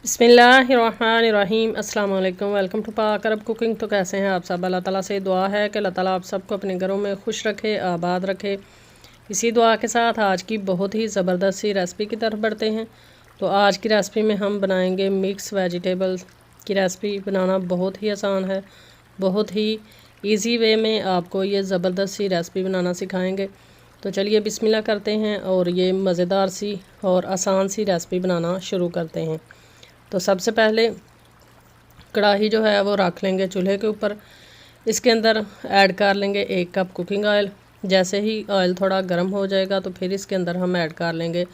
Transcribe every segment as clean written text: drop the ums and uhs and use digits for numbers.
बिस्मिल्लाहिर्रहमानिर्रहीम अस्सलाम वालेकुम। वेलकम टू पाक अरब कुकिंग। तो कैसे हैं आप सब? अल्लाह ताला से दुआ है कि अल्लाह ताला आप सबको अपने घरों में खुश रखे, आबाद रखे। इसी दुआ के साथ आज की बहुत ही ज़बरदस्त सी रेसिपी की तरफ बढ़ते हैं। तो आज की रेसिपी में हम बनाएंगे मिक्स वेजिटेबल्स की रेसिपी। बनाना बहुत ही आसान है, बहुत ही ईजी वे में आपको ये ज़बरदस्त सी रेसिपी बनाना सिखाएँगे। तो चलिए बिस्मिल्लाह करते हैं और ये मज़ेदार सी और आसान सी रेसिपी बनाना शुरू करते हैं। तो सबसे पहले कढ़ाई जो है वो रख लेंगे चूल्हे के ऊपर। इसके अंदर ऐड कर लेंगे 1 कप कुकिंग ऑयल। जैसे ही ऑयल थोड़ा गर्म हो जाएगा तो फिर इसके अंदर हम ऐड कर लेंगे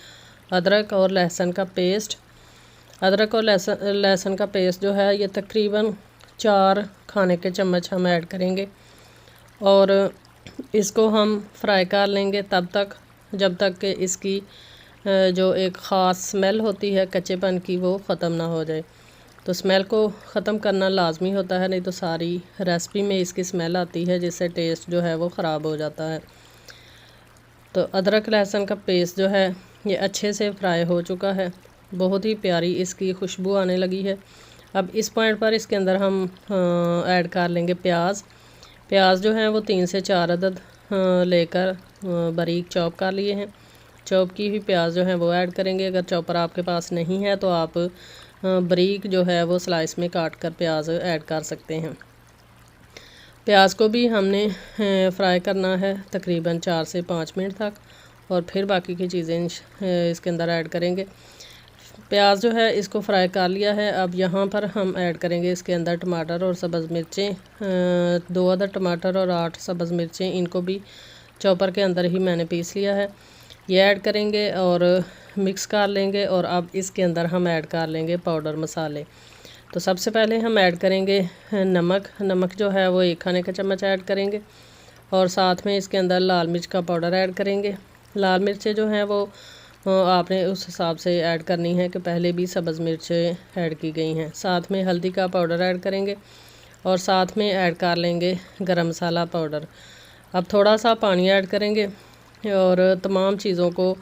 अदरक और लहसुन का पेस्ट। अदरक और लहसुन का पेस्ट जो है ये तकरीबन 4 खाने के चम्मच हम ऐड करेंगे और इसको हम फ्राई कर लेंगे तब तक जब तक कि इसकी जो एक ख़ास स्मेल होती है कच्चेपन की वो ख़त्म ना हो जाए। तो स्मेल को ख़त्म करना लाजमी होता है, नहीं तो सारी रेसिपी में इसकी स्मेल आती है जिससे टेस्ट जो है वो ख़राब हो जाता है। तो अदरक लहसुन का पेस्ट जो है ये अच्छे से फ्राई हो चुका है, बहुत ही प्यारी इसकी खुशबू आने लगी है। अब इस पॉइंट पर इसके अंदर हम ऐड कर लेंगे प्याज जो है वो 3 से 4 अदद लेकर बारीक चॉप कर लिए हैं। चॉप की हुई प्याज जो है वो ऐड करेंगे। अगर चॉपर आपके पास नहीं है तो आप बारीक जो है वो स्लाइस में काट कर प्याज ऐड कर सकते हैं। प्याज को भी हमने फ्राई करना है तकरीबन 4 से 5 मिनट तक और फिर बाकी की चीज़ें इसके अंदर ऐड करेंगे। प्याज जो है इसको फ्राई कर लिया है। अब यहाँ पर हम ऐड करेंगे इसके अंदर टमाटर और सब्ज़ मिर्चें, 2 अदद टमाटर और 8 सब्ज़ मिर्चें। इनको भी चॉपर के अंदर ही मैंने पीस लिया है। ये ऐड करेंगे और मिक्स कर लेंगे और अब इसके अंदर हम ऐड कर लेंगे पाउडर मसाले। तो सबसे पहले हम ऐड करेंगे नमक जो है वो 1 खाने का चम्मच ऐड करेंगे और साथ में इसके अंदर लाल मिर्च का पाउडर ऐड करेंगे। लाल मिर्चें जो हैं वो आपने उस हिसाब से ऐड करनी है कि पहले भी सब्ज़ मिर्चें ऐड की गई हैं। साथ में हल्दी का पाउडर ऐड करेंगे और साथ में ऐड कर लेंगे गरम मसाला पाउडर। अब थोड़ा सा पानी ऐड करेंगे और तमाम चीज़ों को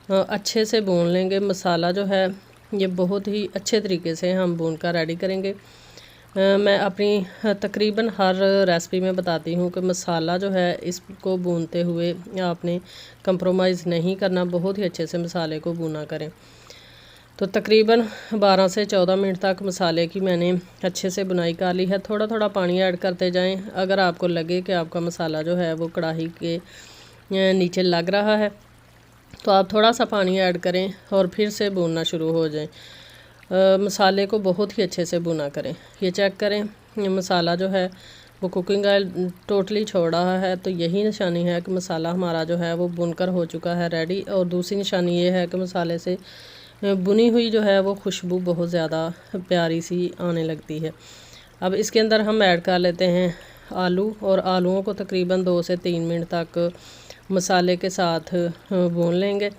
अच्छे से भून लेंगे। मसाला जो है ये बहुत ही अच्छे तरीके से हम भून कर रेडी करेंगे। मैं अपनी तकरीबन हर रेसिपी में बताती हूँ कि मसाला जो है इसको भूनते हुए आपने कंप्रोमाइज़ नहीं करना, बहुत ही अच्छे से मसाले को भूना करें। तो तकरीबन 12 से 14 मिनट तक मसाले की मैंने अच्छे से बुनाई कर ली है। थोड़ा थोड़ा पानी ऐड करते जाएं। अगर आपको लगे कि आपका मसाला जो है वो कढ़ाई के नीचे लग रहा है तो आप थोड़ा सा पानी ऐड करें और फिर से भूनना शुरू हो जाए। मसाले को बहुत ही अच्छे से भुना करें। ये चेक करें ये मसाला जो है वो कुकिंग ऑयल टोटली छोड़ रहा है, तो यही निशानी है कि मसाला हमारा जो है वो भुनकर हो चुका है रेडी। और दूसरी निशानी ये है कि मसाले से बुनी हुई जो है वो खुशबू बहुत ज़्यादा प्यारी सी आने लगती है। अब इसके अंदर हम ऐड कर लेते हैं आलू और आलूओं को तकरीबन 2 से 3 मिनट तक मसाले के साथ भून लेंगे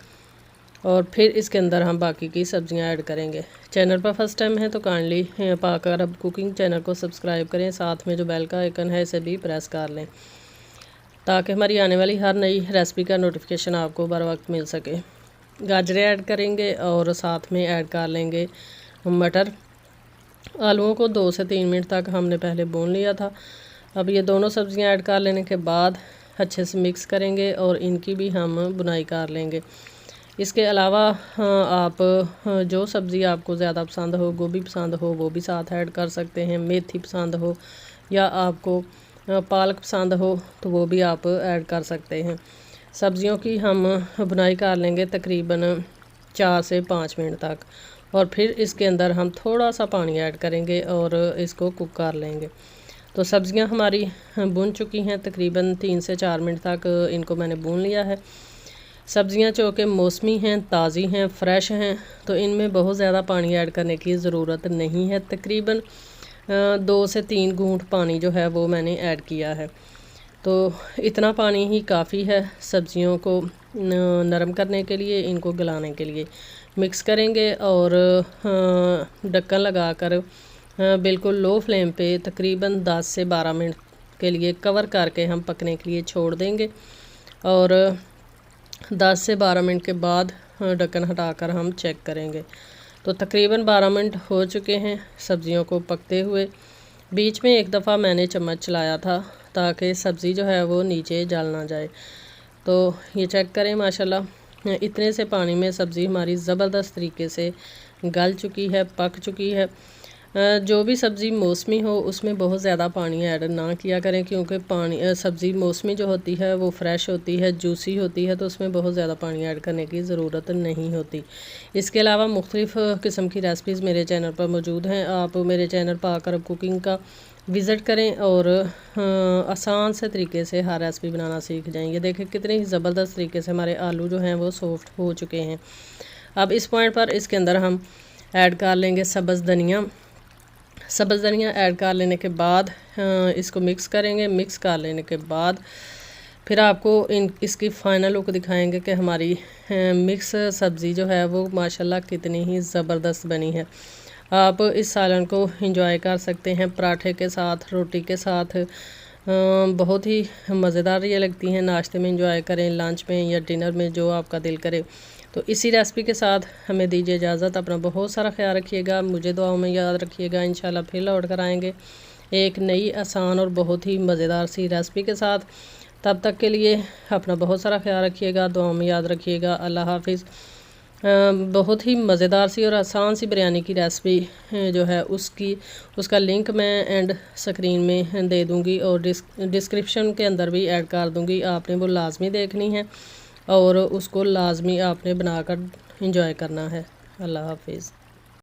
और फिर इसके अंदर हम बाकी की सब्ज़ियां ऐड करेंगे। चैनल पर फर्स्ट टाइम है तो काइंडली पाक अरब कुकिंग चैनल को सब्सक्राइब करें, साथ में जो बेल का आइकन है इसे भी प्रेस कर लें ताकि हमारी आने वाली हर नई रेसिपी का नोटिफिकेशन आपको बर वक्त मिल सके। गाजरें ऐड करेंगे और साथ में ऐड कर लेंगे मटर। आलूओं को 2 से 3 मिनट तक हमने पहले भून लिया था। अब ये दोनों सब्ज़ियाँ ऐड कर लेने के बाद अच्छे से मिक्स करेंगे और इनकी भी हम बुनाई कर लेंगे। इसके अलावा आप जो सब्ज़ी आपको ज़्यादा पसंद हो, गोभी पसंद हो वो भी साथ ऐड कर सकते हैं। मेथी पसंद हो या आपको पालक पसंद हो तो वो भी आप ऐड कर सकते हैं। सब्ज़ियों की हम बुनाई कर लेंगे तकरीबन 4 से 5 मिनट तक और फिर इसके अंदर हम थोड़ा सा पानी ऐड करेंगे और इसको कुक कर लेंगे। तो सब्ज़ियां हमारी भून चुकी हैं, तकरीबन 3 से 4 मिनट तक इनको मैंने भून लिया है। सब्ज़ियां जो कि मौसमी हैं, ताज़ी हैं, फ़्रेश हैं, तो इनमें बहुत ज़्यादा पानी ऐड करने की ज़रूरत नहीं है। तकरीबन 2 से 3 घूंट पानी जो है वो मैंने ऐड किया है। तो इतना पानी ही काफ़ी है सब्ज़ियों को नरम करने के लिए, इनको गलाने के लिए। मिक्स करेंगे और ढक्कन लगाकर बिल्कुल लो फ्लेम पे तकरीबन 10 से 12 मिनट के लिए कवर करके हम पकने के लिए छोड़ देंगे और 10 से 12 मिनट के बाद ढक्कन हटाकर हम चेक करेंगे। तो तकरीबन 12 मिनट हो चुके हैं सब्ज़ियों को पकते हुए। बीच में एक दफ़ा मैंने चम्मच चलाया था ताकि सब्ज़ी जो है वो नीचे जल ना जाए। तो ये चेक करें, माशाल्लाह इतने से पानी में सब्ज़ी हमारी ज़बरदस्त तरीके से गल चुकी है, पक चुकी है। जो भी सब्ज़ी मौसमी हो उसमें बहुत ज़्यादा पानी ऐड ना किया करें, क्योंकि सब्ज़ी मौसमी जो होती है वो फ़्रेश होती है, जूसी होती है, तो उसमें बहुत ज़्यादा पानी ऐड करने की ज़रूरत नहीं होती। इसके अलावा मुख्तलिफ़ किस्म की रेसिपीज़ मेरे चैनल पर मौजूद हैं। आप मेरे चैनल पाक अरब कुकिंग का विज़िट करें और आसान से तरीके से हर रेसिपी बनाना सीख जाएंगे। देखें कितनी ही ज़बरदस्त तरीके से हमारे आलू जो हैं वो सॉफ्ट हो चुके हैं। अब इस पॉइंट पर इसके अंदर हम ऐड कर लेंगे सब्ज़ धनिया। सब्ज़ धनिया ऐड कर लेने के बाद इसको मिक्स करेंगे। मिक्स कर लेने के बाद फिर आपको इसकी फ़ाइनल लुक दिखाएंगे कि हमारी मिक्स सब्ज़ी जो है वो माशाल्लाह कितनी ही ज़बरदस्त बनी है। आप इस सालन को एंजॉय कर सकते हैं पराठे के साथ, रोटी के साथ। बहुत ही मज़ेदार ये लगती हैं। नाश्ते में एंजॉय करें, लंच में या डिनर में, जो आपका दिल करे। तो इसी रेसिपी के साथ हमें दीजिए इजाज़त। अपना बहुत सारा ख्याल रखिएगा, मुझे दुआओं में याद रखिएगा। इंशाल्लाह फिर लौट कर आएँगे एक नई आसान और बहुत ही मज़ेदार सी रेसिपी के साथ। तब तक के लिए अपना बहुत सारा ख्याल रखिएगा, दुआओं में याद रखिएगा। अल्लाह हाफिज़। बहुत ही मज़ेदार सी और आसान सी बिरयानी की रेसिपी जो है उसका लिंक मैं एंड स्क्रीन में दे दूँगी और डिस्क्रिप्शन के अंदर भी ऐड कर दूँगी। आपने वो लाजमी देखनी है और उसको लाजमी आपने बनाकर एंजॉय करना है। अल्लाह हाफिज़।